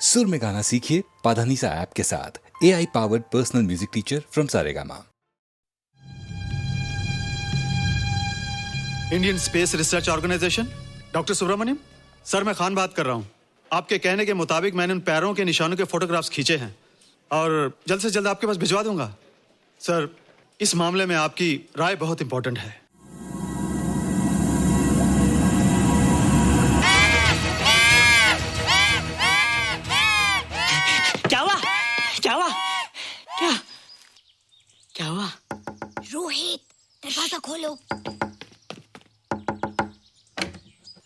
सुर में गाना सीखिए पाधानीसा ऐप के साथ। AI powered personal music teacher from Saregama. Indian space research organisation, doctor Subramanyam sir, मैं खान बात कर रहा हूँ। आपके कहने के मुताबिक मैंने उन पैरों के निशानों के फोटोग्राफ्स खींचे हैं और जल्द से जल्द आपके पास भिजवा दूंगा। सर, इस मामले में आपकी राय बहुत इंपॉर्टेंट है। क्या हुआ? रोहित, दरवाजा खोलो।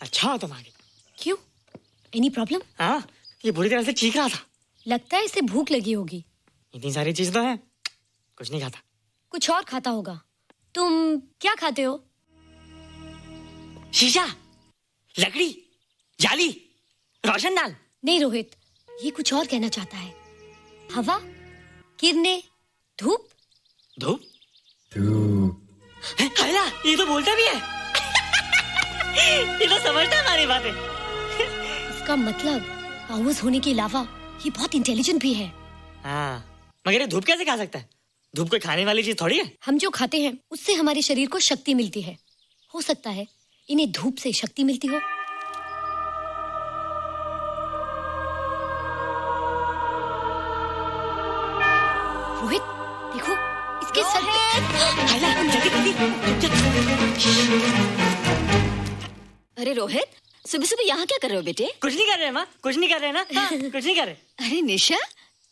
अच्छा हो तुम आ गए। क्यों? Any problem? हाँ, ये बुरी तरह से चीख रहा था। लगता है इसे भूख लगी होगी। इतनी सारी चीज तो है, कुछ नहीं खाता। कुछ और खाता होगा। तुम क्या खाते हो? शीशा, लकड़ी, जाली, रोशनदान। नहीं रोहित, ये कुछ और कहना चाहता है। हवा, किरणें, धूप। धूप? हैला, ये तो बोलता भी है। ये तो समझता है हमारी बातें। इसका मतलब पावर्स होने के अलावा ये बहुत इंटेलिजेंट भी है। हाँ, मगर ये धूप कैसे खा सकता है? धूप कोई खाने वाली चीज थोड़ी है। हम जो खाते हैं उससे हमारे शरीर को शक्ति मिलती है। हो सकता है इन्हें धूप से शक्ति मिलती हो। रोहित, देखो इसके सर अरे रोहित, सुबह सुबह यहाँ क्या कर रहे हो बेटे? कुछ नहीं कर रहे माँ, कुछ नहीं कर रहे ना। हाँ, कुछ नहीं कर रहे। अरे निशा,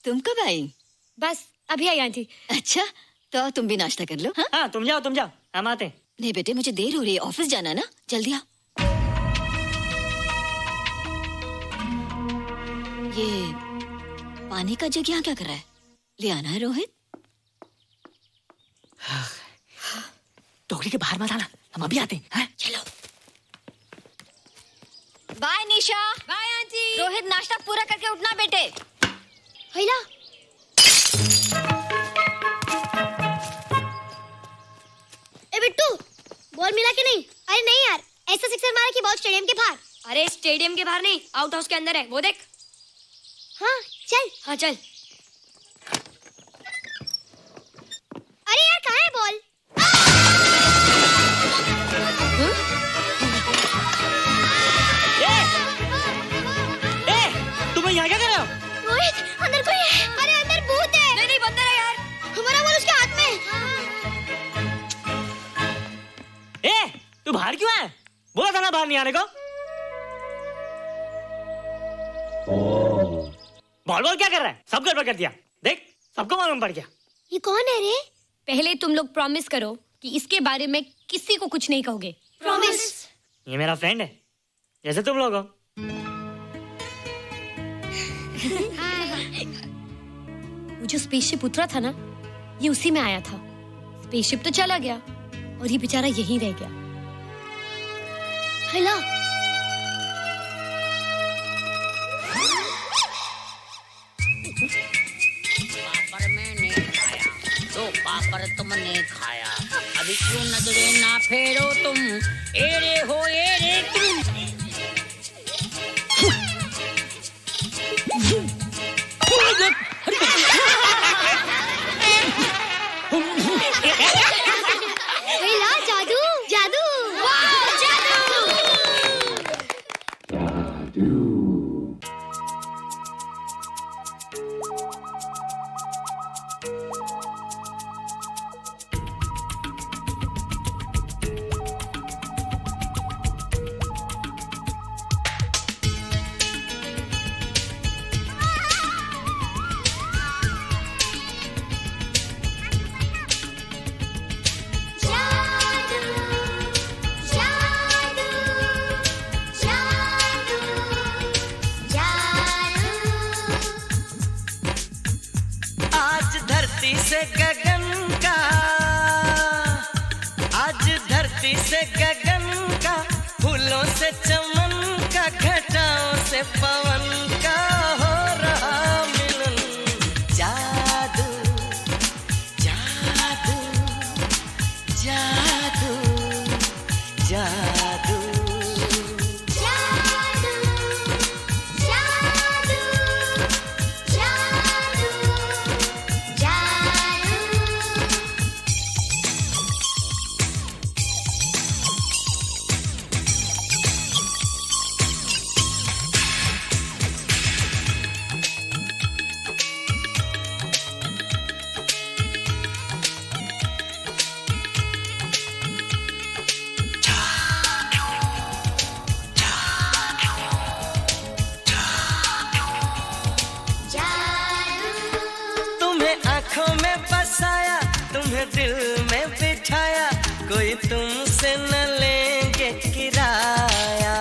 तुम कब आई? बस अभी आई आंटी। अच्छा, तो तुम भी नाश्ता कर लो। हाँ, हाँ, तुम जाओ, हम आते हैं। नहीं बेटे, मुझे देर हो रही है, ऑफिस जाना है ना, जल्दी आओ। ये पानी का जग यहाँ क्या कर रहा है? ले आना है रोहित। टोकरी के बाहर मत आना, हम अभी आते हैं। चलो। Bye Nisha. Bye aunty. Rohit, नाश्ता पूरा करके उठना बेटे। हैला, ए बिट्टू, बॉल मिला कि नहीं? अरे नहीं यार, ऐसा सिक्सर मारा कि बॉल स्टेडियम के बाहर। अरे स्टेडियम के बाहर नहीं, आउट हाउस के अंदर है, वो देख। हाँ चल। हाँ चल। अरे यार, कहाँ है बॉल? तुम यहाँ क्या कर रहे हो? रोहित, अंदर कोई है। अरे अंदर भूत है। नहीं बंदर है यार। हमारा बॉल उसके हाथ में। तू बाहर क्यों है? बोला था ना बाहर नहीं आने को। बॉल क्या कर रहा है? सब गड़बड़ कर दिया। देख, सबको मालूम पड़ गया। ये कौन है रे? पहले तुम लोग प्रॉमिस करो कि इसके बारे में किसी को कुछ नहीं कहोगे। प्रॉमिस। ये मेरा फ्रेंड है, जैसे तुम लोग हो। वो जो स्पेसशिप उतरा था ना, ये उसी में आया था। स्पेसशिप तो चला गया और ये बेचारा यहीं रह गया। हैला, पापड़ मैंने खाया, दो पापड़ तुमने खाया, अभी क्यों नजरे ना फेरो तुम, एरे हो एरे तुम। हैला, जादू जादू। वाह, जादू। आज धरती से गगन का, आज धरती से गगन का, फूलों से चमन का, घटाओं से पवन का हो रहा मिलन। जादू जादू जादू जादू। दिल में बिठाया, कोई तुमसे न लेंगे किराया।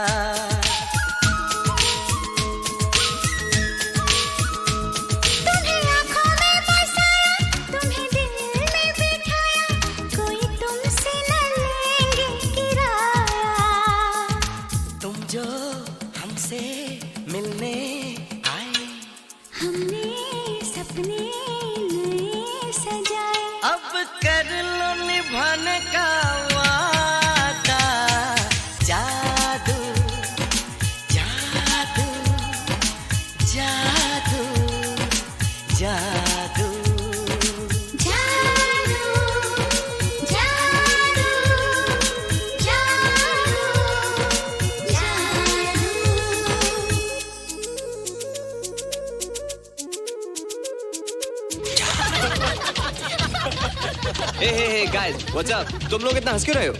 तुम्हें आँखों में बसाया, तुम्हें दिल में बिठाया, कोई तुमसे न लेंगे किराया। तुम जो हमसे मिलने आए, हमने सपने नए सजाए, अब कर लो निभाने का वादा। जादू जादू जादू जादू जादू जादू जादू हे गाइस, व्हाट्स अप? तुम लोग इतना हंस क्यों रहे हो?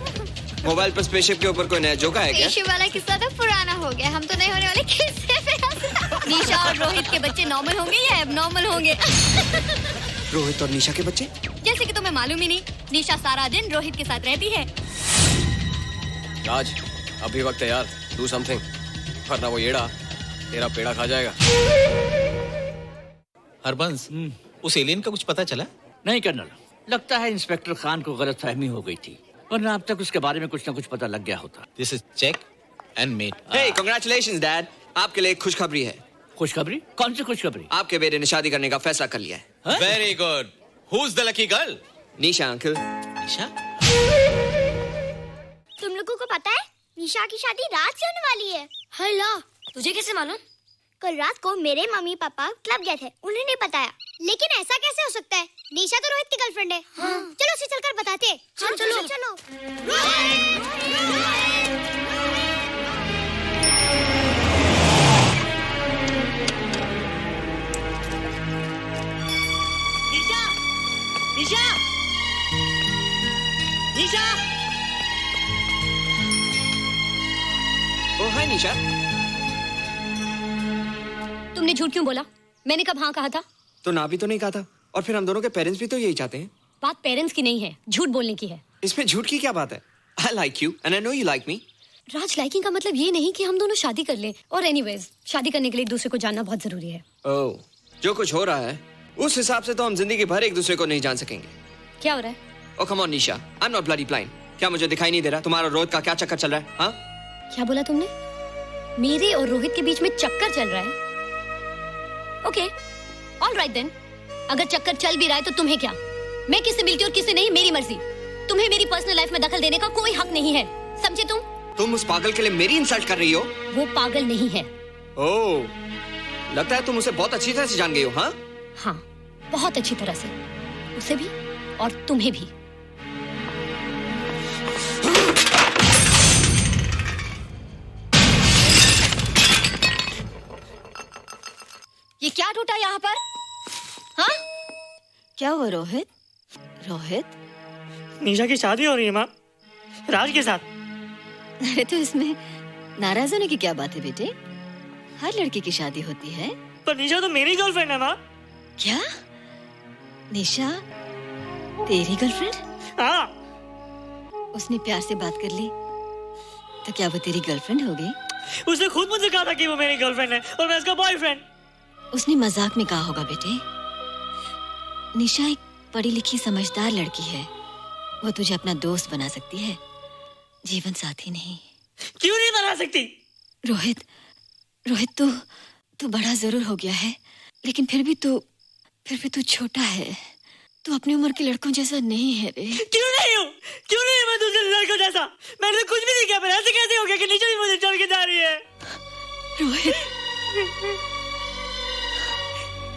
मोबाइल पर स्पेसशिप के ऊपर कोई नया जोक है क्या? स्पेसशिप वाला किस्सा तो पुराना हो गया, हम तो नहीं होने वाले किस्से पे हंसना। निशा और रोहित के बच्चे नॉर्मल होंगे या एबनॉर्मल होंगे? रोहित और निशा के बच्चे? जैसे कि तुम्हें मालूम ही नहीं, निशा सारा दिन रोहित के साथ रहती है। राज, अभी वक्त है यार, डू समथिंग, वरना वो येड़ा तेरा पेड़ा खा जाएगा। हरबंस, उस एलियन का कुछ पता चला? नहीं कर्नल, लगता है इंस्पेक्टर खान को गलतफहमी हो गई थी, वरना अब तक उसके बारे में कुछ न कुछ पता लग गया होता। This is check and mate. Hey, congratulations dad, आपके लिए एक खुशखबरी है। खुशखबरी? कौन सी खुशखबरी? आपके बेटे ने शादी करने का फैसला कर लिया है। Very good. Who is the lucky girl? Nisha uncle. Nisha? तुम लोगों को पता है निशा की शादी रात से होने वाली है। हल्ला, तुझे कैसे मालूम? कल रात को मेरे मम्मी पापा क्लब गए थे, उन्होंने बताया। लेकिन ऐसा कैसे हो सकता है? निशा तो रोहित की गर्लफ्रेंड है। चलो उसे चलकर बताते हैं। चलो चलो। निशा! निशा! निशा! ओ हाय निशा। तुमने झूठ क्यों बोला? मैंने कब हाँ कहा था? तो ना भी तो नहीं कहा था, और फिर हम दोनों के पेरेंट्स भी तो यही चाहते हैं। बात पेरेंट्स की नहीं है, झूठ बोलने की है। इसमें झूठ की क्या बात है? I like you and I know you like me. Raj, liking का मतलब ये नहीं कि हम दोनों शादी कर लें। और एनीवेज, शादी करने के लिए एक दूसरे को जानना बहुत जरूरी है। ओह, जो कुछ हो रहा है उस हिसाब से तो हम जिंदगी भर एक दूसरे को नहीं जान सकेंगे। क्या हो रहा है? Oh come on Nisha, I am not bloody blind. क्या मुझे दिखाई नहीं दे रहा तुम्हारा रोहित का क्या चक्कर चल रहा है? हाँ, क्या बोला तुमने? मेरे और रोहित के बीच में चक्कर चल रहा है? Okay, all right then. अगर चक्कर चल भी रहा है तो तुम्हें क्या? मैं किससे मिलती हूँ और किससे नहीं, मेरी मर्जी। तुम्हें मेरी पर्सनल लाइफ में दखल देने का कोई हक नहीं है, समझे तुम? तुम उस पागल के लिए मेरी इंसल्ट कर रही हो? वो पागल नहीं है। ओह, लगता है तुम उसे बहुत अच्छी तरह से जान गई हो। हाँ हाँ, बहुत अच्छी तरह से, उसे भी और तुम्हें भी। ये क्या टूटा यहाँ पर? हाँ? क्या हुआ रोहित? रोहित, निशा की शादी हो रही है माँ, राज के साथ। अरे तो इसमें नाराज होने की क्या बात है बेटे? हर लड़की की शादी होती है। पर निशा तो मेरी गर्लफ्रेंड है माँ। क्या? निशा तेरी गर्लफ्रेंड? हाँ। उसने प्यार से बात कर ली तो क्या वो तेरी गर्लफ्रेंड हो गई? उसने खुद मुझसे कहा था कि वो मेरी गर्लफ्रेंड है और मैं उसका बॉयफ्रेंड। उसने मजाक में कहा होगा बेटे। निशा एक पढ़ी लिखी समझदार लड़की है, वो तुझे अपना दोस्त बना सकती है, जीवन साथी नहीं। क्यों नहीं बना सकती? रोहित, रोहित तू बड़ा जरूर हो गया है, लेकिन फिर भी तू छोटा है। तू अपनी उम्र के लड़कों जैसा नहीं है रे। क्यों नहीं हूँ? क्यों नहीं है मैं दूसरे लड़कों जैसा? मैंने तो कुछ भी नहीं किया, पर ऐसे कैसे हो गया कि निशा भी मुझे चल के जा रही है? रोहित,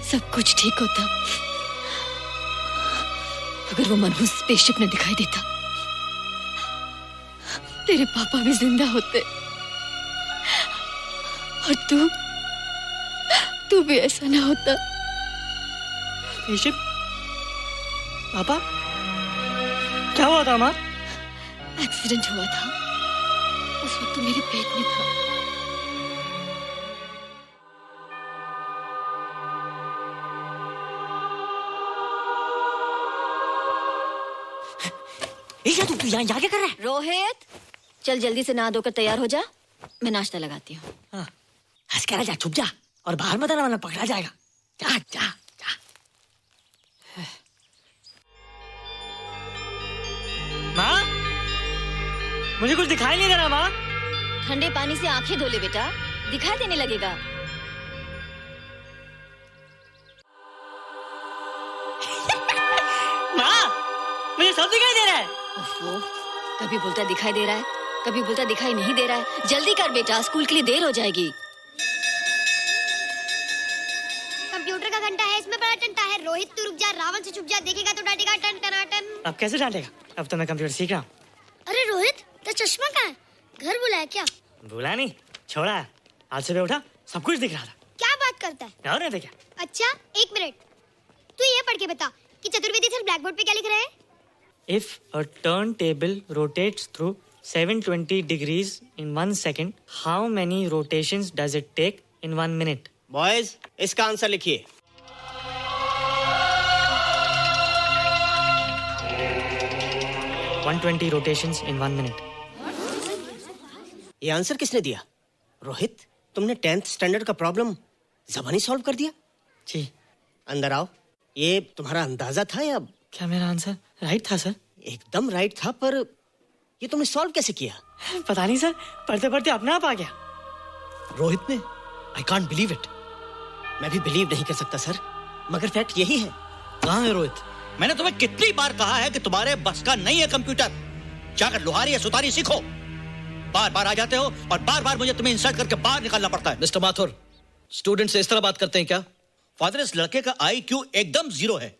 सब कुछ ठीक होता अगर वो मनहूस स्पेसशिप ने दिखाई देता। तेरे पापा भी जिंदा होते और तू भी ऐसा ना होता। स्पेसशिप? पापा? क्या हुआ था माँ? एक्सीडेंट हुआ था, उस वक्त तू मेरे पेट में था। निशा तू यहाँ क्या कर रहा है? रोहित, चल जल्दी से नहा धोकर तैयार हो जा, मैं नाश्ता लगाती हूँ। हंस कर जा, छुप जा और बाहर मत आना वरना पकड़ा जाएगा। जा जा जा। माँ, मुझे कुछ दिखाई नहीं दे रहा माँ। ठंडे पानी से आंखें धो ले बेटा, दिखाई देने लगेगा। माँ, मुझे सब दिखाई दे रहा है। ओफो, कभी बोलता दिखाई दे रहा है, कभी बोलता दिखाई नहीं दे रहा है। जल्दी कर बेटा, स्कूल के लिए देर हो जाएगी। कंप्यूटर का घंटा है, इसमें बड़ा टंटा है। रोहित तू रुक जा, रावण से छुप जा, देखेगा तो डांटेगा टन टनाटन। अब कैसे डांटेगा? अब तो मैं कंप्यूटर सीख रहा हूँ। अरे रोहित, तेरा चश्मा कहाँ है? घर बुलाया क्या? भूला नहीं, छोड़ा। आज सुबह उठा, सब कुछ दिख रहा था। क्या बात करता है? और नहीं देखा। अच्छा, एक मिनट, तू ये पढ़ के बता कि चतुर्वेदी सर ब्लैक बोर्ड पे क्या लिख रहे हैं? If a turntable rotates through 720 degrees in 1 second, how many rotations does it take in 1 minute? Boys, इसका आंसर लिखिए। One 120 rotations in 1 minute. ये आंसर किसने दिया? रोहित, तुमने 10th स्टैंडर्ड का प्रॉब्लम ज़बानी सॉल्व कर दिया? जी। अंदर आओ। ये तुम्हारा अंदाजा था या? क्या मेरा आंसर राइट था सर? एकदम राइट था, पर ये तुमने सॉल्व कैसे किया? पता नहीं सर, पढ़ते पढ़ते अपने आप आ गया। रोहित ने? I can't believe it. मैं भी बिलीव नहीं कर सकता सर, मगर फैक्ट यही है। कहाँ है रोहित? मैंने तुम्हें कितनी बार कहा है कि तुम्हारे बस का नहीं है कंप्यूटर। जाकर लोहारी या सुतारी सीखो। बार बार आ जाते हो और बार बार मुझे तुम्हें इंसल्ट करके बाहर निकालना पड़ता है। मिस्टर माथुर, स्टूडेंट से इस तरह बात करते हैं क्या? फादर, इस लड़के का IQ एकदम 0 है।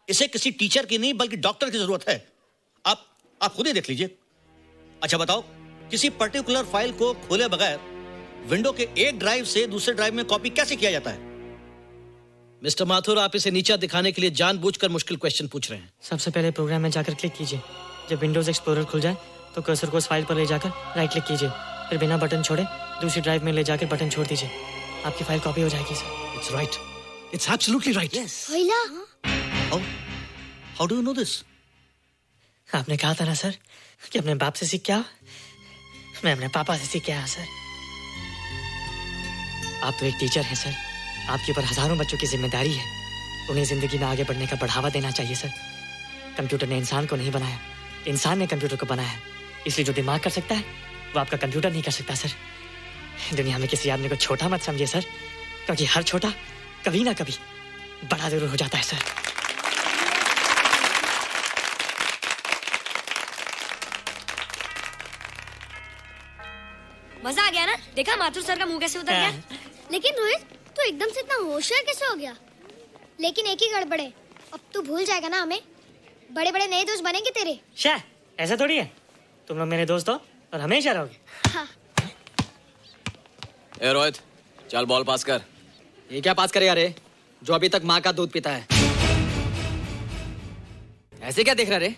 इसे किसी टीचर की नहीं बल्कि डॉक्टर की जरूरत है। आप खुद ही देख लीजिए। अच्छा बताओ, किसी पर्टिकुलर फाइल को खोले बगैर विंडो के एक ड्राइव से दूसरे ड्राइव में कॉपी कैसे किया जाता है? मिस्टर माथुर, आप इसे नीचा दिखाने के लिए जानबूझकर मुश्किल क्वेश्चन पूछ रहे हैं। सबसे पहले प्रोग्राम में जाकर क्लिक कीजिए। जब विंडोज एक्सप्लोरर खुल जाए तो कर्सर को उस फाइल पर ले जाकर राइट क्लिक कीजिए, फिर बिना बटन छोड़े दूसरी ड्राइव में ले जाकर बटन छोड़ दीजिए। आपकी फाइल कॉपी हो जाएगी sir. It's right, it's absolutely right. How do you know this? आपने कहा था ना सर कि अपने बाप से सीख के आओ। मैं अपने पापा से सीख के आया सर। आप तो एक टीचर हैं सर, आपके ऊपर हजारों बच्चों की जिम्मेदारी है। उन्हें जिंदगी में आगे बढ़ने का बढ़ावा देना चाहिए सर। कंप्यूटर ने इंसान को नहीं बनाया, इंसान ने कंप्यूटर को बनाया। इसलिए जो दिमाग कर सकता है वो आपका कंप्यूटर नहीं कर सकता सर। दुनिया में किसी आदमी को छोटा मत समझिए सर, क्योंकि हर छोटा कभी ना कभी बड़ा जरूर हो जाता है सर। मजा आ गया ना? देखा माथुर सर का मुंह कैसे उतर गया? लेकिन रोहित, तू एकदम से इतना होशियार कैसे हो गया? लेकिन एक ही गड़बड़ है, अब तू भूल जाएगा ना हमें। बड़े बड़े नए दोस्त बनेंगे तेरे। शाह, ऐसा थोड़ी है। तुम लोग मेरे दोस्त हो और हमेशा रहोगे। हाँ। ए रोहित, चल बॉल पास कर। ये क्या पास करेगा रे, जो अभी तक माँ का दूध पीता है? ऐसे क्या देख रहा रे?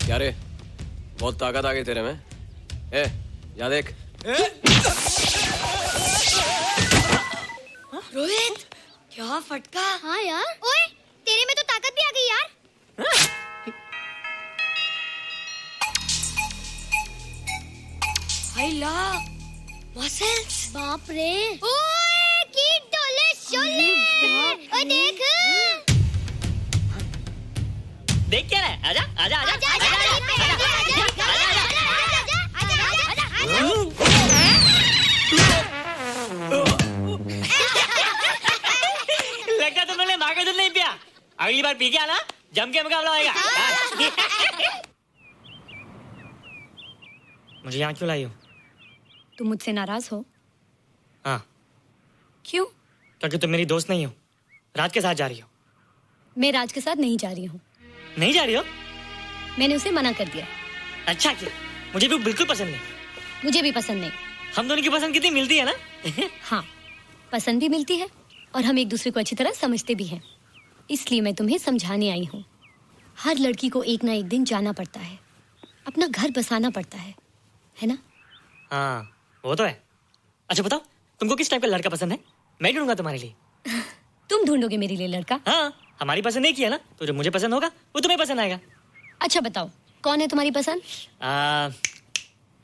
क्या रे, बहुत ताकत आ गई तेरे में। ए, जा देख। रोहित, क्या फटका। हाँ यार। ओए, तेरे में तो ताकत भी आ गई यार। हाय ला, मसल्स। बाप रे। ओए, कीट डोले शोले। ओए देख। देख क्या रहा है? आजा आजा आजा आजा आजा लगता तुमने माँ का दूध नहीं पिया। अगली बार पी के आना, जम के मुकाबला होएगा। मुझे यहाँ क्यों लाई हो? तुम मुझसे नाराज हो? हाँ। क्यों? क्योंकि तुम मेरी दोस्त नहीं हो, राज के साथ जा रही हो। मैं राज के साथ नहीं जा रही हूँ। नहीं जा रही हो? मैंने उसे मना कर दिया। अच्छा किया, मुझे भी बिल्कुल पसंद नहीं। मुझे भी पसंद नहीं। हम दोनों की पसंद कितनी मिलती है ना? हाँ, पसंद भी मिलती है और हम एक दूसरे को अच्छी तरह समझते भी हैं। इसलिए मैं तुम्हें समझाने आई हूँ। हर लड़की को एक ना एक दिन जाना पड़ता है, अपना घर बसाना पड़ता है ना? हाँ वो तो है। अच्छा बताओ, तुमको किस टाइप का लड़का पसंद है? मैं ढूंढूंगा तुम्हारे लिए। तुम ढूंढोगे मेरे लिए लड़का? हाँ, हमारी पसंद एक ही है ना, तो जो मुझे पसंद होगा वो तुम्हें पसंद आएगा। अच्छा बताओ, कौन है तुम्हारी पसंद?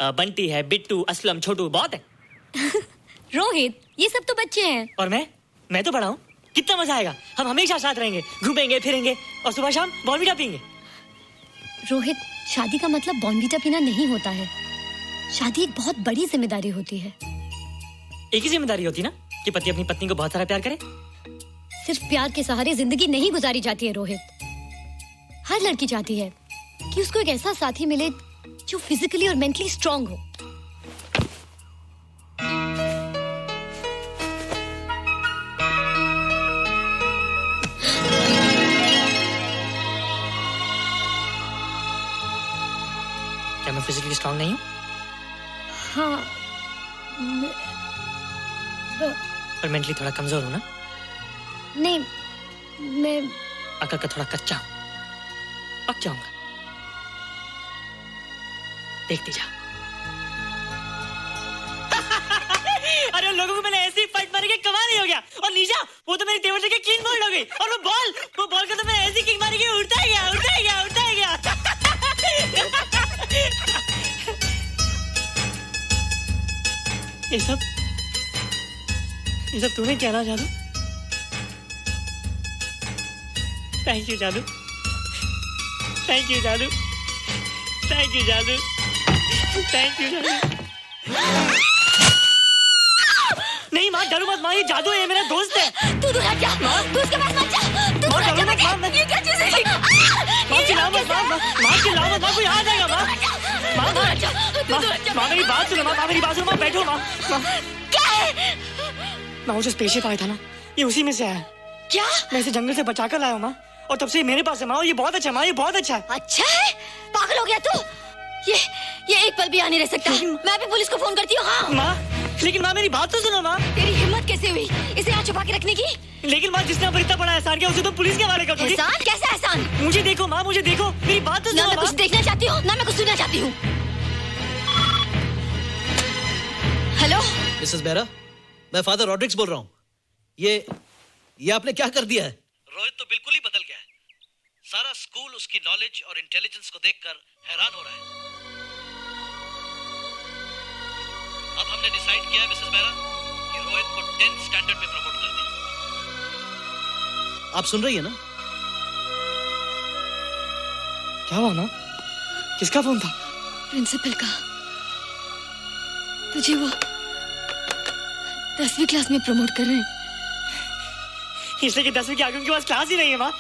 बंटी है, बिट्टू, असलम, छोटू, बहुत है। रोहित, ये सब तो बच्चे हैं। और मैं तो बड़ा हूँ। कितना मजा आएगा, हम हमेशा साथ रहेंगे, घूमेंगे फिरेंगे और सुबह शाम बॉर्नवीटा पीएंगे। रोहित, शादी का मतलब बॉर्नवीटा पीना नहीं होता है। शादी एक बहुत बड़ी जिम्मेदारी होती है। एक ही जिम्मेदारी होती ना कि पति अपनी पत्नी को बहुत सारा प्यार करे। सिर्फ प्यार के सहारे जिंदगी नहीं गुजारी जाती है रोहित। हर लड़की चाहती है कि उसको एक ऐसा साथी मिले जो फिजिकली और मेंटली स्ट्रांग हो। क्या मैं फिजिकली स्ट्रांग नहीं हूँ? हाँ, पर मेंटली थोड़ा कमजोर हूँ ना? नहीं, मैं अकल का थोड़ा कच्चा हूँ, पक जाऊंगा। देखती जा। अरे लोगों को मैंने ऐसी फाइट मारी कि कमाल ही हो गया। और निशा, वो तो मेरी टेबल से क्लीन बोल्ड हो गई। और वो बॉल का तो मैंने ऐसी किक मारी कि उड़ता ही गया। ये सब तूने क्या ना जादू? थैंक यू जादू। थैंक यू जादू। थैंक यू जादू। थैंक यू जादू। नहीं माँ, डरो मत माँ, ये जादू है, मेरा दोस्त है। तू दूर हट जा, तू उसके पास मत जा। तू दूर हट जा बेटे। ये क्या चीज़ है? माँ चिल्लाओ मत, माँ चिल्लाओ मत, माँ कोई आ जाएगा। माँ मेरी बात सुनो, माँ मेरी बात सुनो, माँ बैठो। माँ क्या है? माँ वो जो स्पेसशिप आया था ना, ये उसी में से आया। क्या? मैं इसे जंगल से बचा कर लाया हूँ माँ, और तब से मेरे पास है माँ। और ये बहुत अच्छा है माँ, ये बहुत अच्छा है। अच्छा है? पागल हो गया तू? ये एक पल भी आ नहीं रह सकता। मैं भी पुलिस को फोन करती हूँ। हाँ माँ, लेकिन माँ मेरी बात तो सुनो माँ। तेरी हिम्मत कैसे हुई इसे यहाँ छुपा के रखने की? लेकिन माँ, जिसने इतना बड़ा एहसान किया उसे तो पुलिस के हवाले कर दोगी। एहसान? कैसा एहसान? मुझे देखो माँ, मुझे देखो, मेरी बात तो सुनो। ना मैं कुछ देखना चाहती हूँ, ना मैं कुछ सुनना चाहती हूँ। हेलो मिसेस बेरा, मैं फादर रॉड्रिक्स बोल रहा हूँ। ये आपने क्या कर दिया है? रोहित तो बिल्कुल ही बदल गया है। सारा स्कूल उसकी नॉलेज और इंटेलिजेंस को देखकर हैरान हो रहा है। अब हमने डिसाइड किया है मिसेस बेरा कि रोहित को 10th स्टैंडर्ड में प्रमोट कर दें। आप सुन रही है ना? क्या हुआ माँ? किसका फोन था? प्रिंसिपल का। तुझे वो 10वीं क्लास में प्रमोट कर रहे हैं। इसलिए कि 10वीं के आगे उनके पास क्लास ही नहीं है माँ।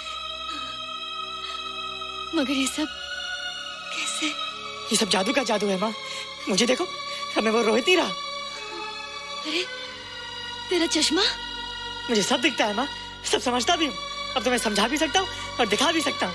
मगर ये सब कैसे? ये सब जादू का जादू है माँ। मुझे देखो, अब मैं वो रोहित ही रहा। अरे तेरा चश्मा? मुझे सब दिखता है माँ, सब समझता भी हूँ। अब तो मैं समझा भी सकता हूँ और दिखा भी सकता हूँ।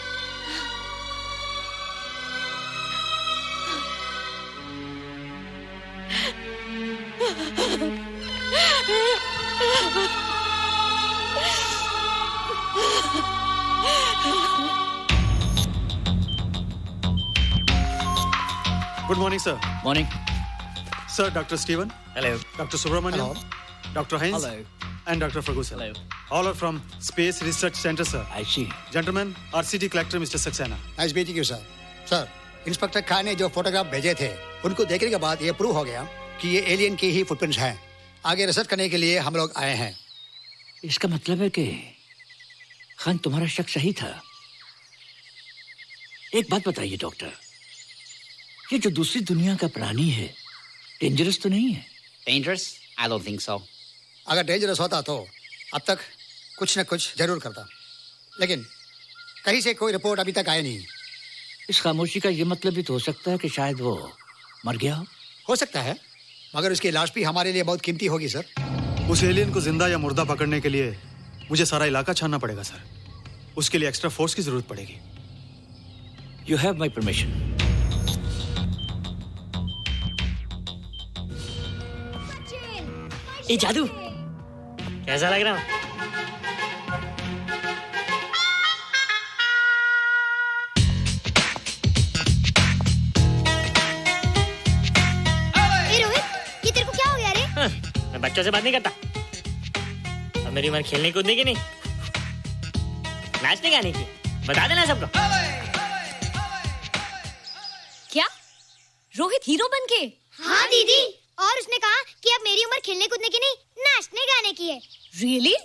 Good morning, sir. Morning. Sir, Dr. Steven. Hello. Dr. Subramaniam. Dr. Heinz. Hello. And Dr. Ferguson. Hello. All are from Space Research Center, sir. I see. Gentlemen, our city collector, Mr. Saxena. Nice meeting you sir. Sir, inspector Khan ने जो photograph भेजे थे, उनको देखने के बाद ये prove हो गया कि ये एलियन की ही फुटप्रिंट्स हैं। आगे रिसर्च करने के लिए हम लोग आए हैं। इसका मतलब है कि खान, तुम्हारा शक सही था। एक बात बताइए डॉक्टर, ये जो दूसरी दुनिया का प्राणी है, डेंजरस तो नहीं है? Dangerous? I don't think so. अगर डेंजरस होता तो अब तक कुछ न कुछ जरूर करता, लेकिन कहीं से कोई रिपोर्ट अभी तक आई नहीं। इस खामोशी का ये मतलब भी तो हो सकता है कि शायद वो मर गया हो सकता है, मगर उसकी लाश भी हमारे लिए बहुत कीमती होगी सर। उस एलियन को जिंदा या मुर्दा पकड़ने के लिए मुझे सारा इलाका छानना पड़ेगा सर। उसके लिए एक्स्ट्रा फोर्स की जरूरत पड़ेगी। You have my permission. ये जादू कैसा लग रहा हूँ? बच्चों से बात नहीं करता। अब मेरी उम्र खेलने कूदने की नहीं, नाचने गाने की। बता देना सबको। क्या रोहित हीरो बन के? हाँ दीदी, और उसने कहा कि अब मेरी उम्र खेलने कूदने की नहीं, नाचने गाने की है। रियली?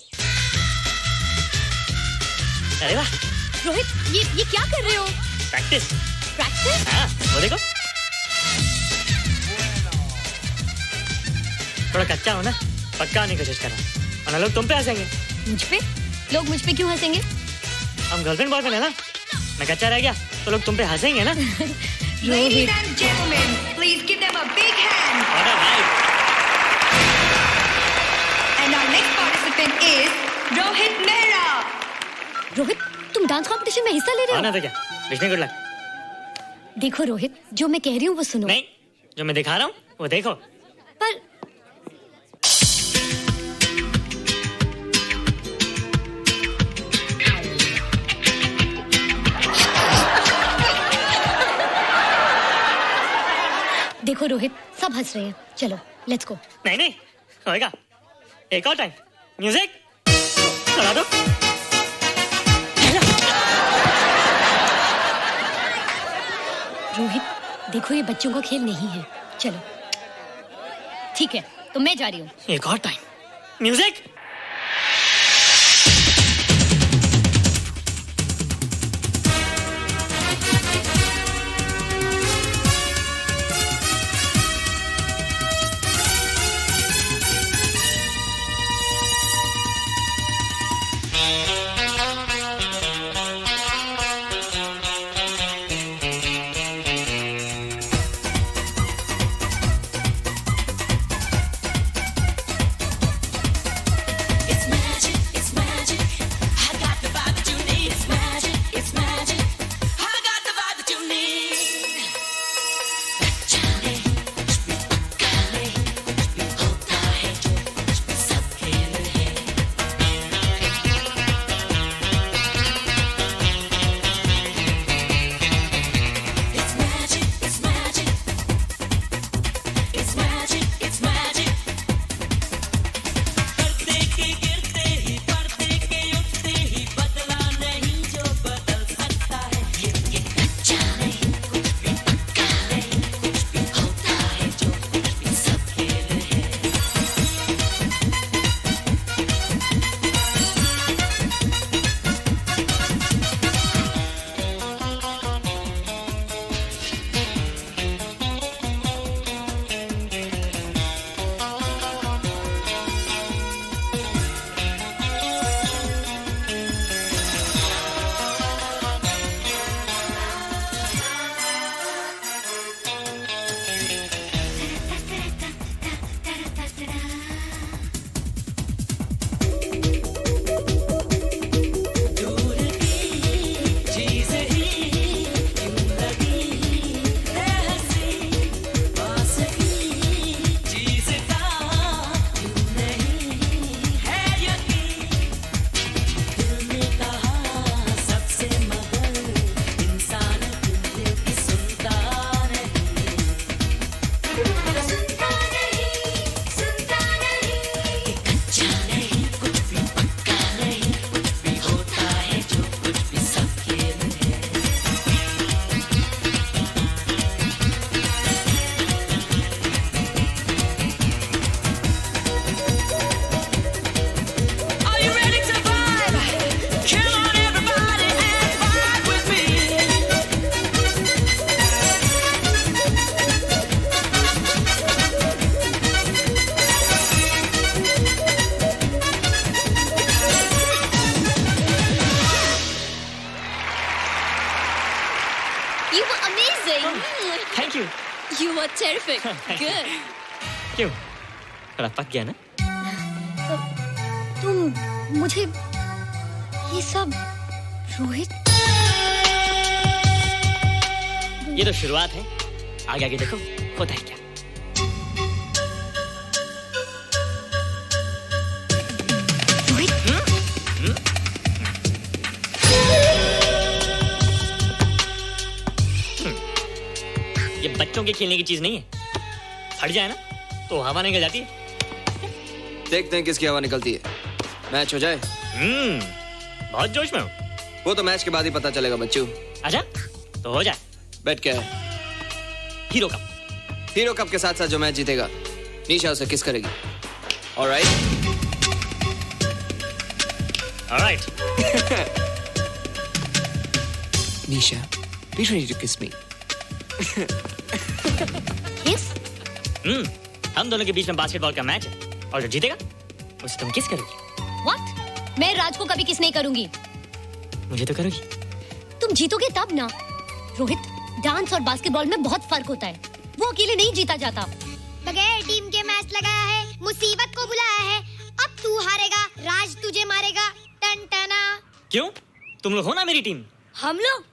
अरे वाह रोहित, ये क्या कर रहे हो? प्रैक्टिस। प्रैक्टिस? हाँ, वो देखो थोड़ा कच्चा हो ना, पक्का होने की कोशिश करना, वरना लोग तुम पे हंसेंगे। मुझ पे? लोग मुझ पे क्यों हंसेंगे? हम गर्लफ्रेंड बॉयफ्रेंड है ना, मैं कच्चा रह गया तो लोग तुम पे हंसेंगे ना। Ladies and gentlemen, please give them a big hand. What a hype. And our next participant is Rohit Mehra. Rohit, तुम डांस कंपटीशन में हिस्सा ले रहे हो? ना तो क्या, विश मी गुड लक। देखो रोहित, जो मैं कह रही हूँ वो सुनो। नहीं, जो मैं दिखा रहा हूँ वो देखो। पर देखो रोहित, सब हंस रहे हैं, चलो लेट्स गो। नहीं नहीं होएगा, एक और टाइम। म्यूजिक चला दो। रोहित देखो, ये बच्चों का खेल नहीं है, चलो। ठीक है, तो मैं जा रही हूँ। एक और time. Music. You were terrific. Good. क्यों? थोड़ा पक गया ना? तुम मुझे ये सब रोहित, ये तो शुरुआत है, आगे आगे देखो होता है क्या। ये बच्चों के खेलने की चीज नहीं है, फट जाए ना तो हवा निकल जाती है। देखते हैं किसकी हवा निकलती है। मैच हो जाए। बहुत जोश में हूँ। वो तो मैच के बाद ही पता चलेगा बच्चू। अच्छा तो हो जाए। बेट क्या है? Hero cup. हीरो कप के साथ साथ जो मैच जीतेगा निशा उसे किस करेगी। Alright. Alright. Nisha, be ready to kiss me. किस? हम दोनों के बीच में बास्केटबॉल का मैच है और जो जीतेगा उसे तुम किस करोगी। What? मैं राज को कभी किस नहीं करूंगी। मुझे तो करोगी। तुम जीतोगे तब ना। रोहित, डांस और बास्केटबॉल में बहुत फर्क होता है। वो अकेले नहीं जीता जाता। बगैर टीम के मैच लगाया है, मुसीबत को बुलाया है। अब तू हारेगा, राज तुझे मारेगा। टन टना। क्यों? तुम लोग हो ना मेरी टीम। हम लोग?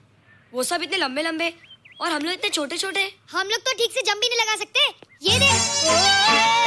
वो सब इतने लंबे लंबे और हम लोग इतने छोटे छोटे। हम लोग तो ठीक से जंप भी नहीं लगा सकते। ये देख।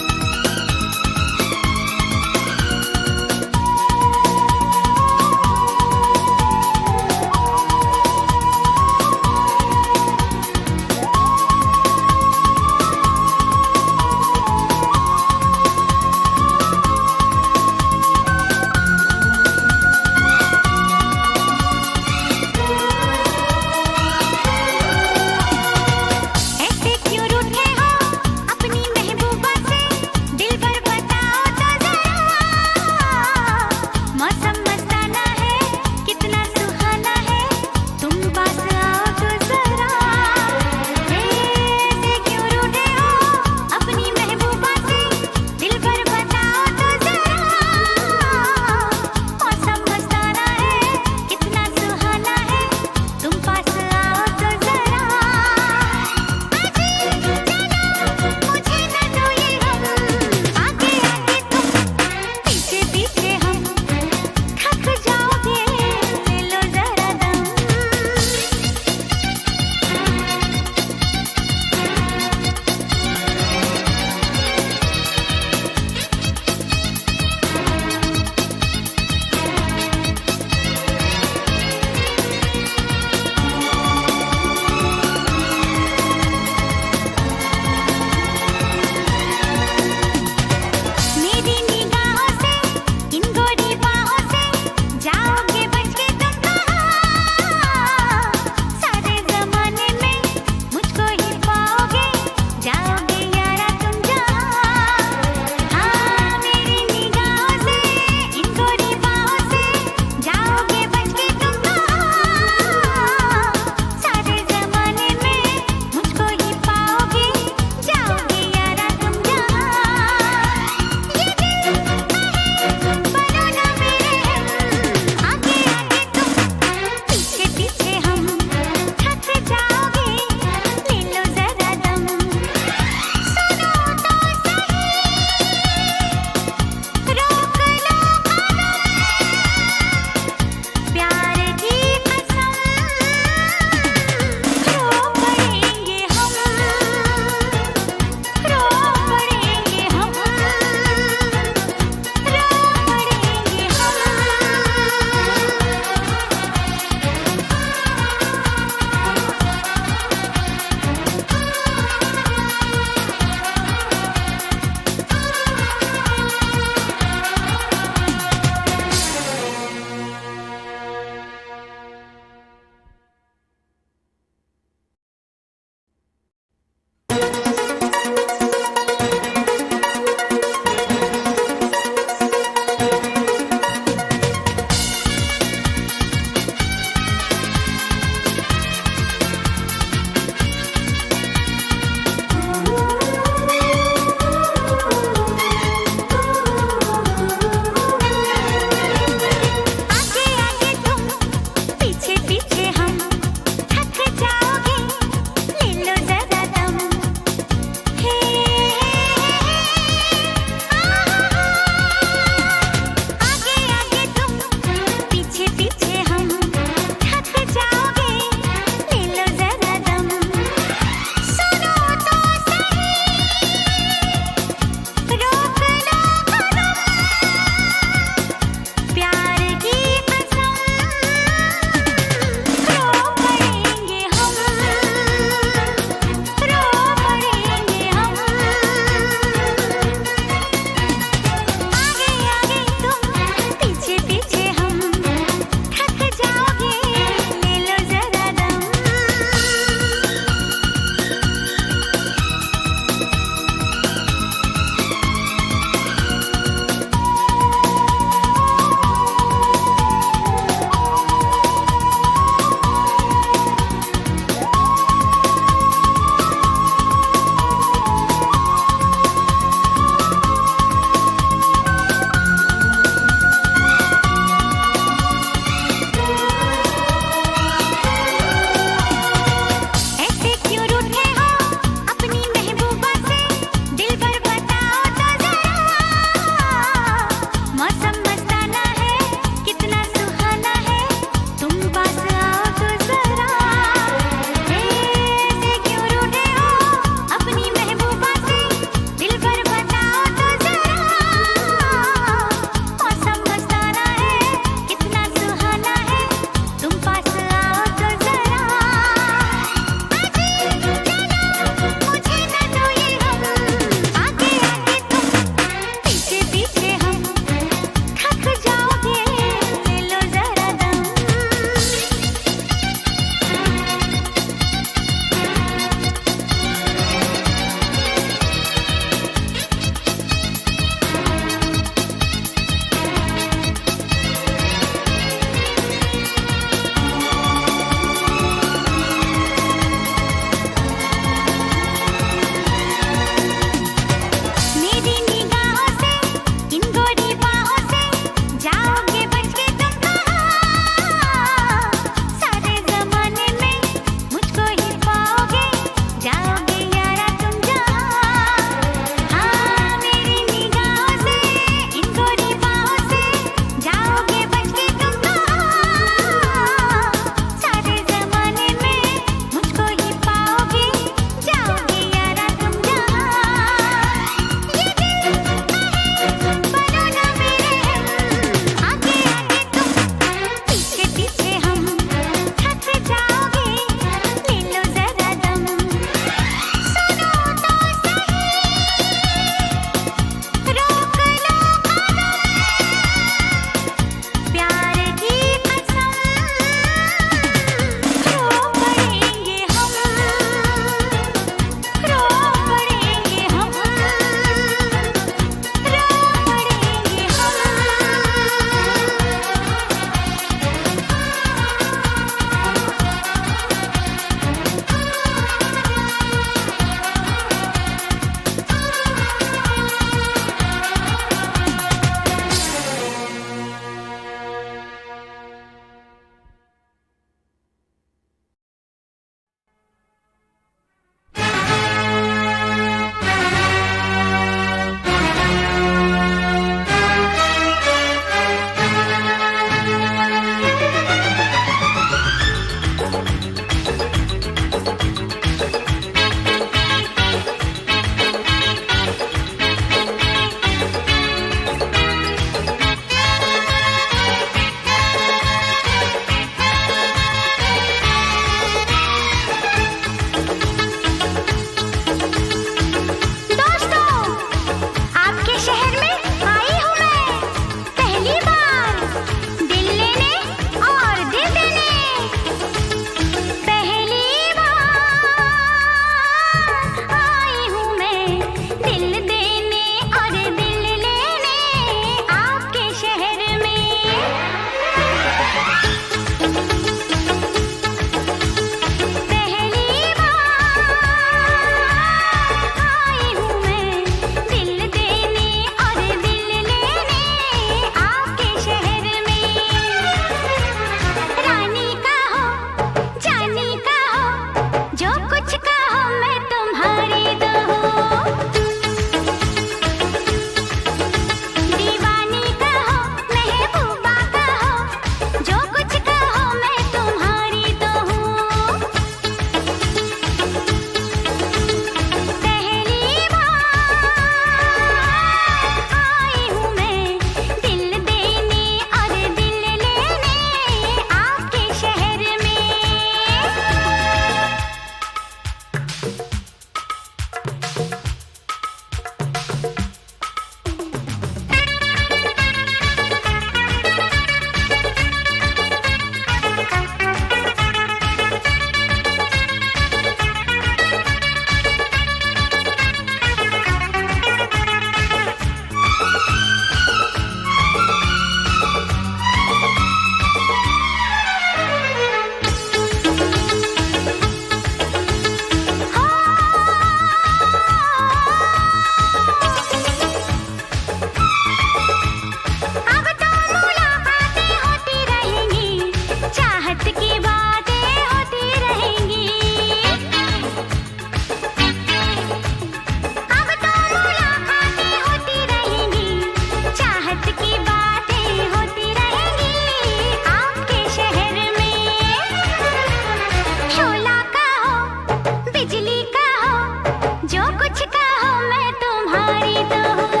तुम्हारी तो हूँ।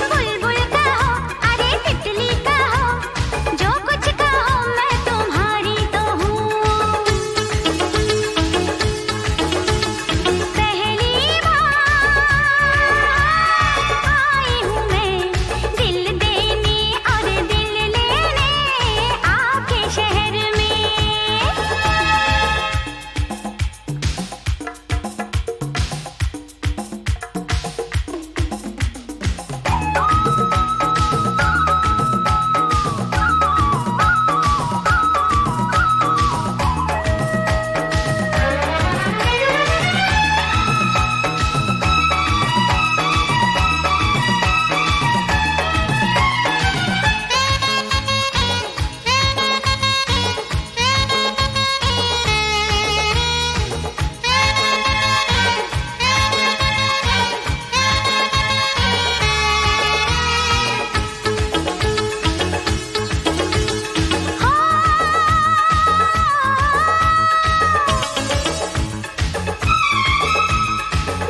बुलबुल कहो अरे तितली कहो, जो कुछ कहो मैं तुम्हारी तो हूँ। पहली बार आई हूँ मैं दिल देने और दिल लेने आपके शहर में।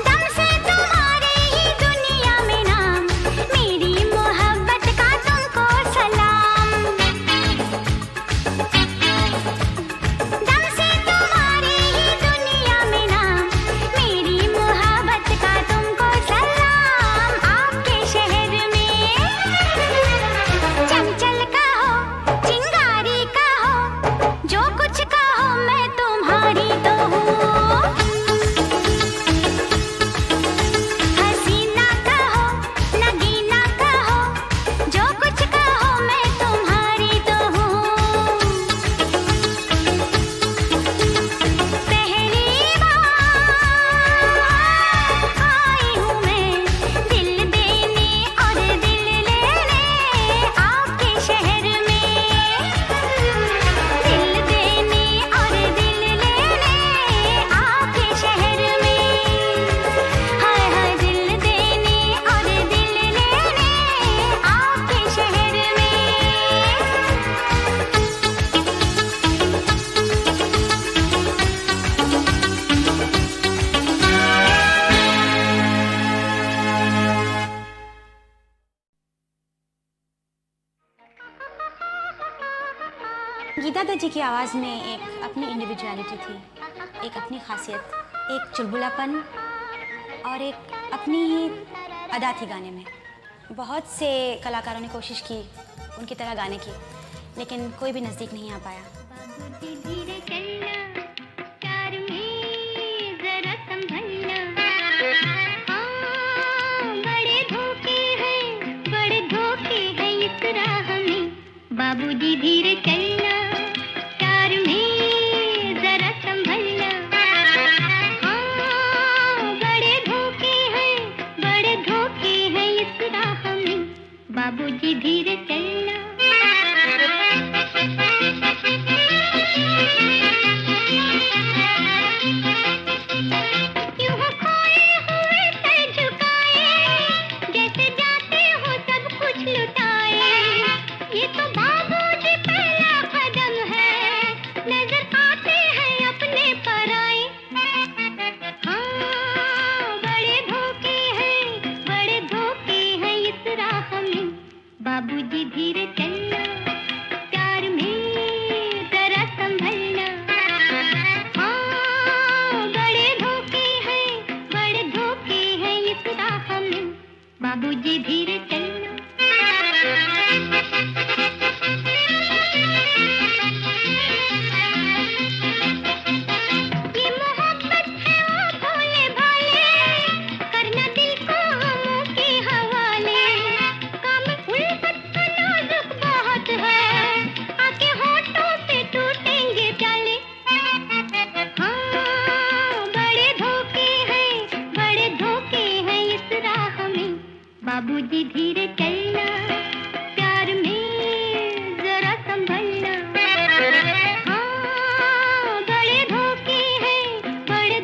दम से तुम्हारे ही दुनिया में नाम, मेरी मोहब्बत का तुमको सलाम। दम से तुम्हारे ही दुनिया में नाम, मेरी मोहब्बत का तुमको सलाम। आपके शहर में चंचल कहो चिंगारी कहो, जो कुछ कहो मैं तुम्हारी तो हूँ। हसीना कहो नगीना कहो, जो कुछ कहो मैं तुम्हारी तो हूँ। पहली बार आई हूँ मैं दिल देने और दिल लेने आपके शहर में। दिल देने और दिल लेने आपके शहर में। हाय हाय दिल देने और दिल लेने आपके शहर में। गीता दत्त जी की आवाज़ में एक अपनी इंडिविजुअलिटी थी, एक अपनी खासियत, एक चुलबुलापन और एक अपनी ही अदा थी गाने में। बहुत से कलाकारों ने कोशिश की उनकी तरह गाने की, लेकिन कोई भी नज़दीक नहीं आ पाया। धीरे चलना कार में जरा संभलना, बड़े धोखे हैं इस राह में। बाबूजी धीरे चलना कार में जरा संभलना, बड़े धोखे हैं इस राह में। बाबूजी धीरे चलना। क्यों हो खोए हुए सर झुकाए, जैसे जाते हो सब कुछ लुटाए। ये तो बाबूजी पहला कदम है, नजर आते हैं अपने पराए। बड़े धोखे हैं इस राह में। बाबूजी धीरे चलना प्यार में जरा संभलना, बड़े धोखे हैं इस राह में। बाबूजी धीरे चलना। ये मोहब्बत है ओ भोले भाले, करना दिल को हमों के हवाले। काम उल्फत का नाजुक बहुत है, आके होठों पे टूटेंगे प्याले। बड़े धोखे हैं इस राह में। बाबूजी धीरे चलना प्यार में जरा संभलना, बड़े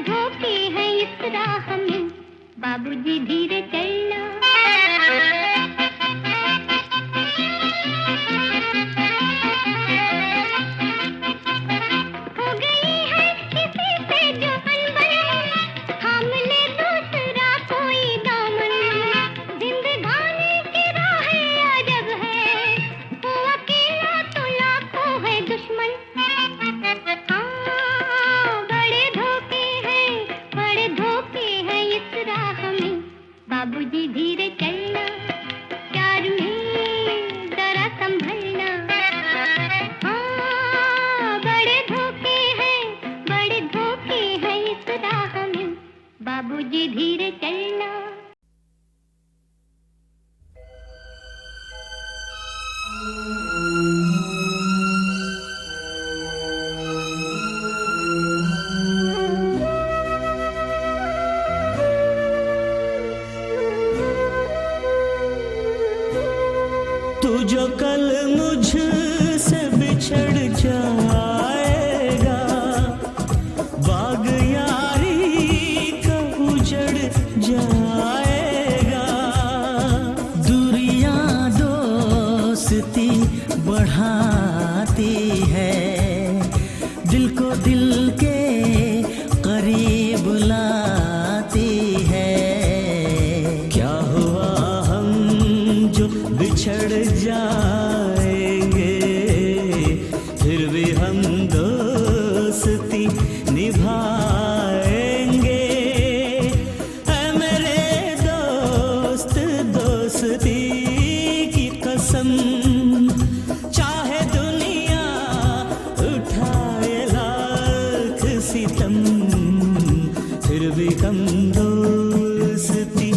धोखे हैं इस राह में। बाबूजी धीरे चलना। हो गई है किसी से जो अनबन, बाबूजी धीरे चलना। तू जो कल मुझसे बिछड़ जाएगा, बाग यारी का उजड़ जाएगा। दूरियां दोस्ती बढ़ाती है, दिल को दिल के करीब लाती है। क्या हुआ हम जो बिछड़ जाएंगे, फिर भी हम दोस्ती निभाएंगे। ऐ मेरे दोस्त दोस्ती की कसम, चाहे दुनिया उठाए लाख सितम, फिर भी हम दोस्ती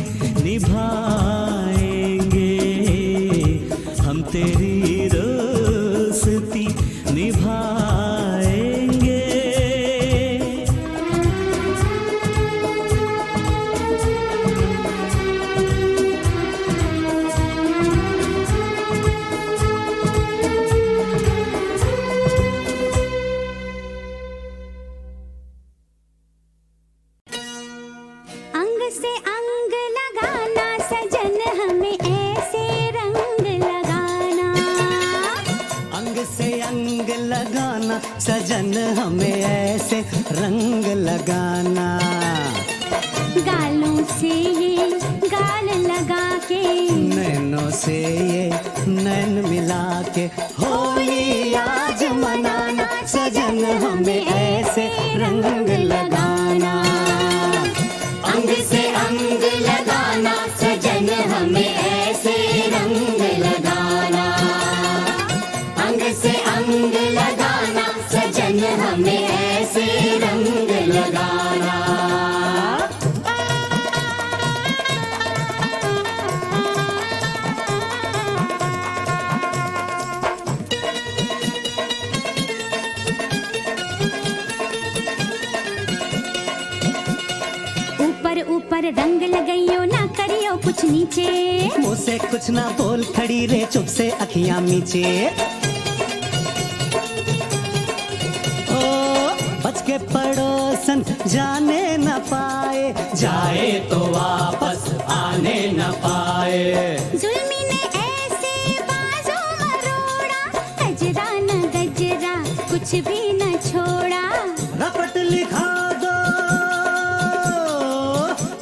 निभाएंगे। हम तेरी दोस्ती निभाएंगे। अंग से अंग लगाना सजन हमें ऐसे रंग लगाना। अंग से अंग लगाना सजन हमें ऐसे रंग लगाना। गालों से ये गाल लगा के, नैनों से ये नैन मिला के, होली आज मनाना सजन हमें ऐसे रंग लगाना। अंग से अंग लगाना सजन हमें ऐसे रंग लगाना। अंग से अंग लगाना सजन हमें ऐसे रंग लगाना। ऊपर ऊपर रंग लगाइयो ना करियो कुछ नीचे। मुँह से कुछ ना बोल खड़ी रे चुप से अखियां मीचे। ओ बच के पड़ोसन जाने न पाए, जाए तो वापस आने न पाए। जुल्मी ने ऐसे बाजू मरोड़ा, गजरा न गजरा कुछ भी न छोड़ा। रपट लिखा दो,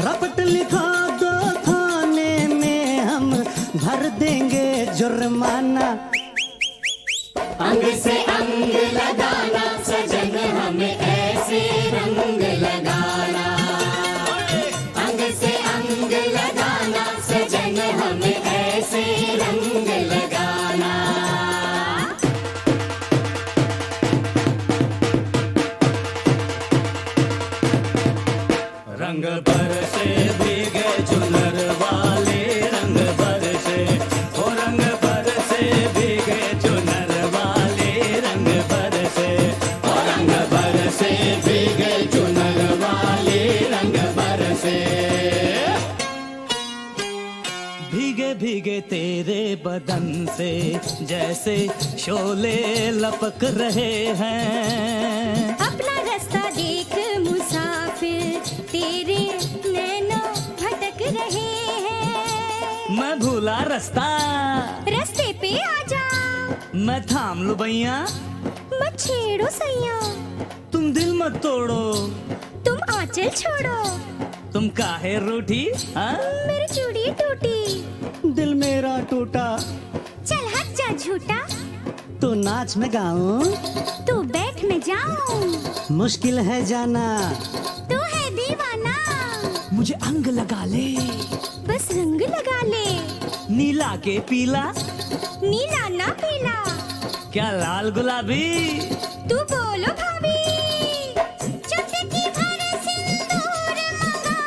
रपट लिखा दो, थाने में हम भर देंगे जुर्माना। अंग से अंग लगाना सजन हमें ऐसे रंग लगाना। अंग से अंग लगाना सजन हमें ऐसे रंग लगाना। रंग बरसे भीगे चुनर वाले, रंग बरसे, ओ रंग बरसे भीगे चुनर वाले, रंग बरसे, ओ रंग बरसे भीगे चुनर वाले, रंग बरसे। भीगे भीगे तेरे बदन से जैसे शोले लपक रहे हैं। अपना रास्ता देख मुसाफिर, तेरे नैनों भटक रहे हैं। मैं भूला रास्ता, रास्ते पे आ जा, मैं थाम लूं भैया। मत छेड़ो सैया, तुम दिल मत तोड़ो, तुम आंचल छोड़ो। तुम काहे रूठी, हाँ? मेरी चूड़ी टूटी, दिल मेरा टूटा। चल हट जा झूठा, तो नाच में गाऊं, तू बैठ में जाऊं। मुश्किल है जाना, तू है दीवाना। मुझे अंग लगा ले, बस रंग लगा ले। नीला के पीला, नीला ना पीला, क्या लाल गुलाबी। तू बोलो भाभी, चुटकी भर सिंदूर मंगा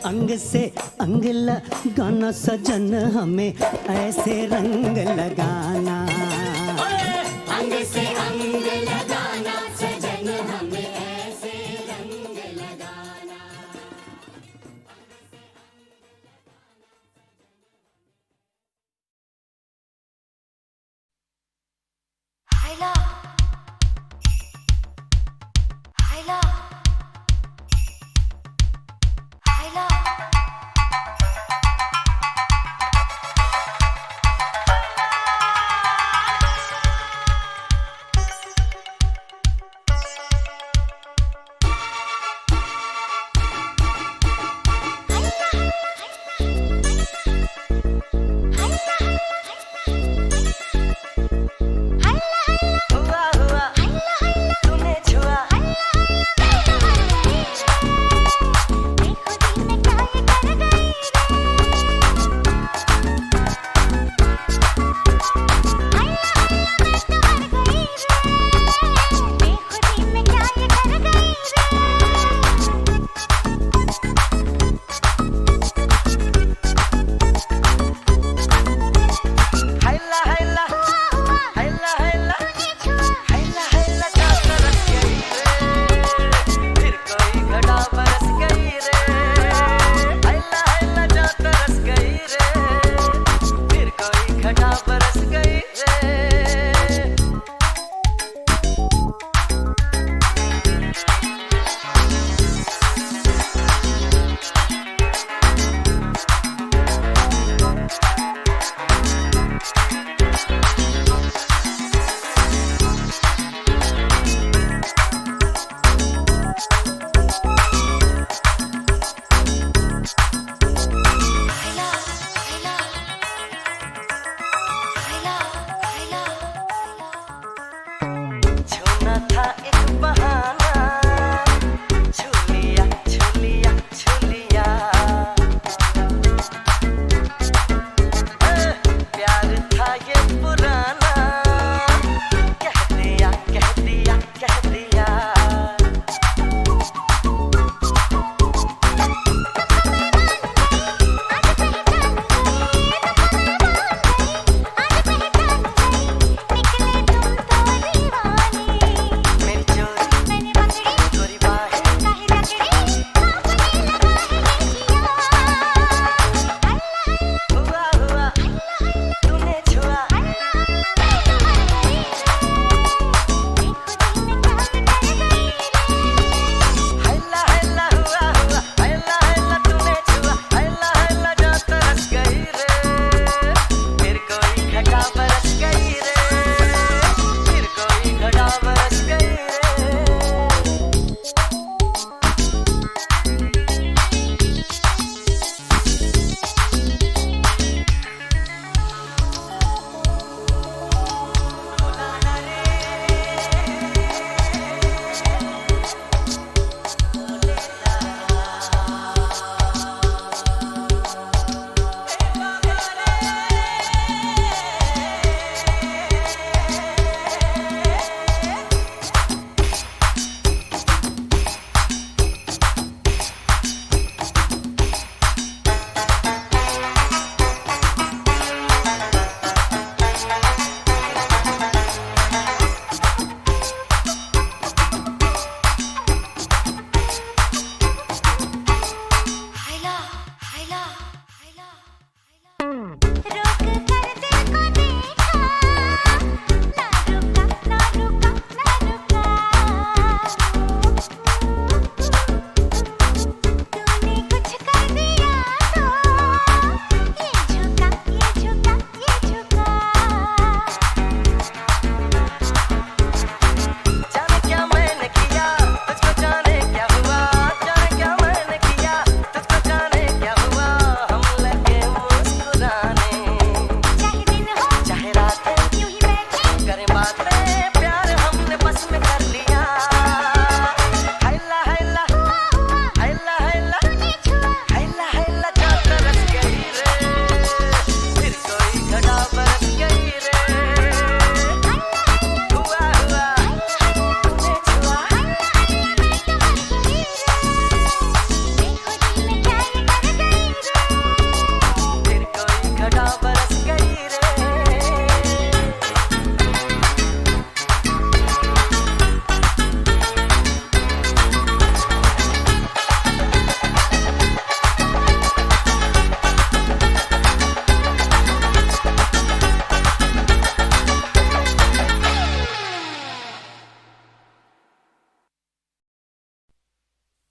अंग से अंग लगाना सजन हमें ऐसे रंग लगाना। अंग से अंग लगाना सजन हमें ऐसे रंग लगाना। Hayla. Hayla. Hayla.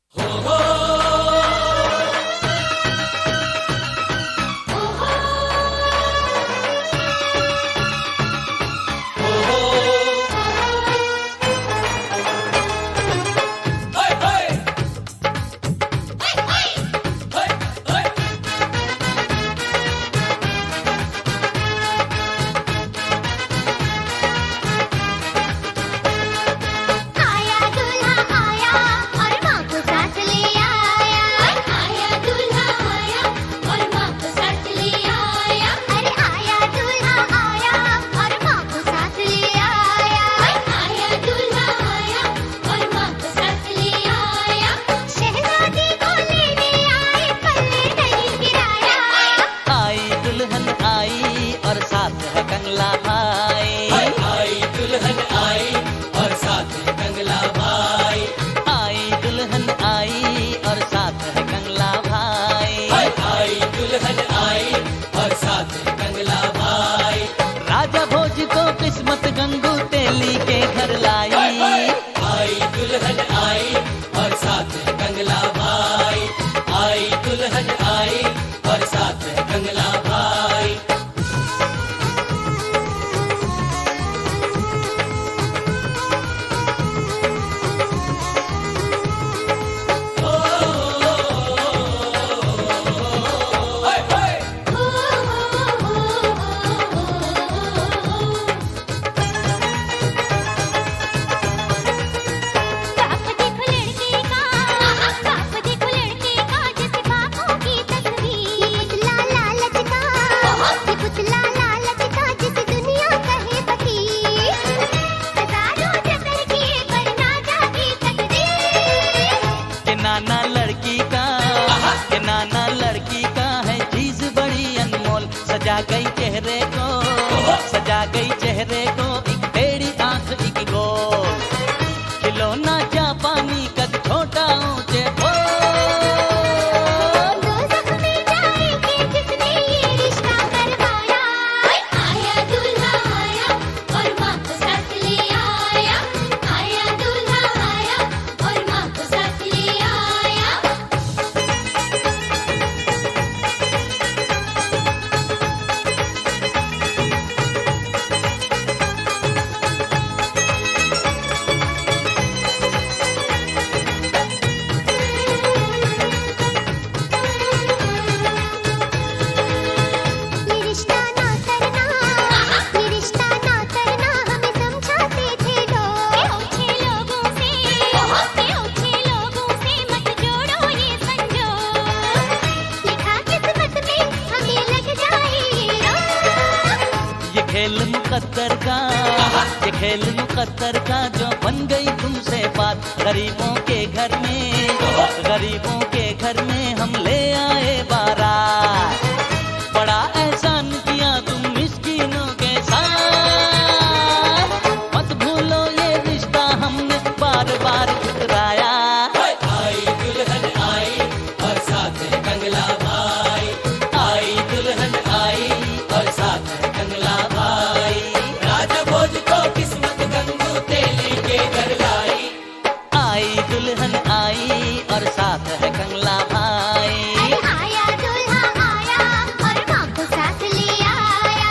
आया दूल्हा आया और माँ को साथ ले आया। आया दूल्हा आया और माँ को साथ ले आया। अरे आया दूल्हा आया और माँ को साथ ले आया। आया दूल्हा आया और माँ को साथ ले आया। शहजादी को लेने आए पल्ले नहीं गिराया। आई दुल्हन आई और साथ है कंगला भाई। आई दुल्हन आई और साथ है कंगला भाई। आई दुल्हन आई और साथ है कंगला भाई। आई दुल्हन आई और साथ है कंगला भाई। राजा भोज को किस्मत गंगू तेली के घर लाई। आई दुल्हन आई और साथ है कंगला भाई। आई दुल्हन आई और साथ है कंगला भाई। काप देखो लड़के का, काप देखो लड़के का, जैसे बापों की तस्वीर। ये पुतला लालच का, ये पुतला लालच का, जैसे दुनिया कहे फकीर। हजारों चक्कर किए पर ना जागी तकदीर। के नाना लड़की का, के नाना लड़की का है चीज बड़ी अनमोल। सजा गई चेहरे को, सजा गई चेहरे को, एक टेढ़ी आंख एक गोल। खिलौना जापानी कद छोटा ऊंचे बोल। दोज़ख में जाएंगे जिसने ये रिश्ता करवाया। आया दूल्हा आया और माँ को साथ ले आया। आया दूल्हा आया और माँ को साथ ले आया। ये रिश्ता ना करना, ये रिश्ता ना करना, हमें समझाते थे लोग। ओछे लोगों से, ओछे लोगों से मत जोड़ो ये संजोग। लिखा किस्मत में हमें लग जाए ये रोग। ये खेल मुकद्दर का, ये खेल मुकद्दर का, जो बन गई तुमसे बात। गरीबों के घर में, गरीबों के घर में हम ले आए बारात। बड़ा एहसान किया तुम मिस्कीनों के साथ। मत भूलो ये रिश्ता हमने बार बार ठुकराया। आई दुल्हन आई और साथ है कंगला भाई। आई दुल्हन आई और साथ है कंगला भाई। राजा भोज को किस्मत गंगू तेली के घर लाई। आई दुल्हन आई और साथ है कंगला भाई। अरे आया दूल्हा आया और माँ को साथ ले आया।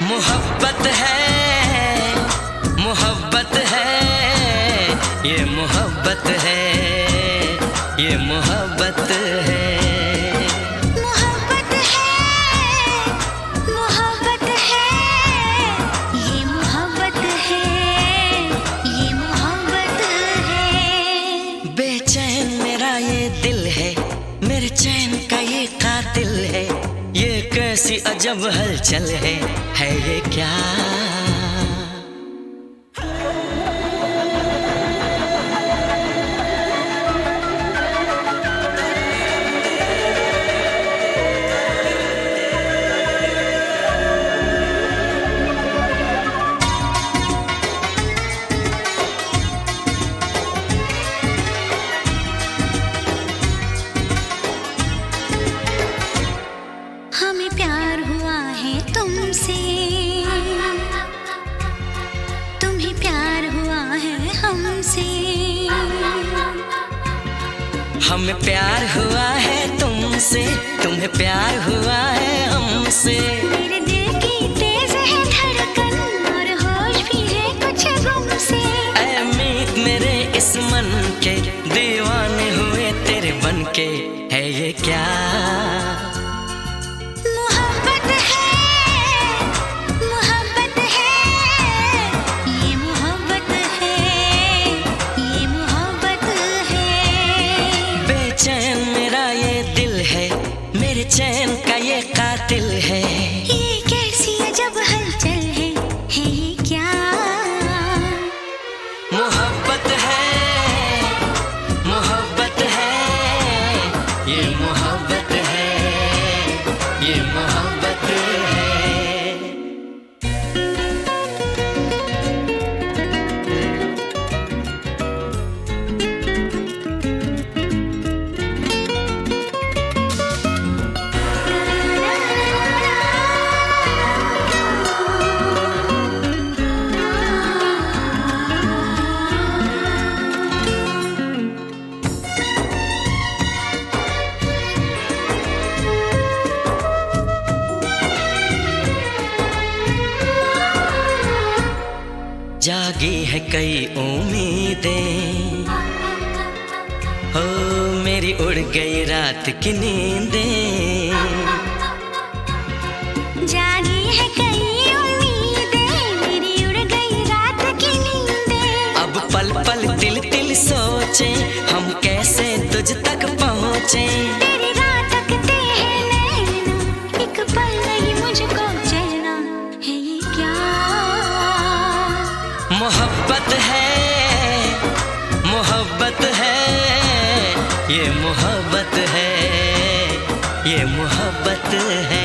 मोहब्बत है, मोहब्बत है, ये मोहब्बत है, कैसी अजब हलचल है ये क्या? हमें प्यार हुआ है तुमसे, तुम्हें प्यार हुआ है हमसे। हमें प्यार हुआ है तुमसे, तुम्हें प्यार हुआ है हमसे। मेरे दिल की तेज है धड़कन और होश भी है कुछ गम से। ऐ मीत मेरे इस मन के दीवाने हुए तेरे बनके, है ये क्या? मोहब्बत है, मोहब्बत है, ये मोहब्बत है, ये मोहब्बत है। बेचैन मेरा ये दिल है, मेरे चैन का ये कातिल है। ये कैसी अजब हलचल है ये क्या? मोहब्बत है, मोहब्बत है, ये मोहब्बत है, ये मोहब्बत है। जागी है कई उम्मीदें, हो मेरी उड़ गई रात की नींदें। जागी है कई उम्मीदें, मेरी उड़ गई रात की नींदें। अब पल पल तिल तिल सोचे, हम कैसे तुझ तक पहुँचे। तेरी रात तकते हैं नैना, एक पल नहीं मुझको चैना, है ये क्या? मोहब्बत है, मोहब्बत है, ये मोहब्बत है, ये मोहब्बत है।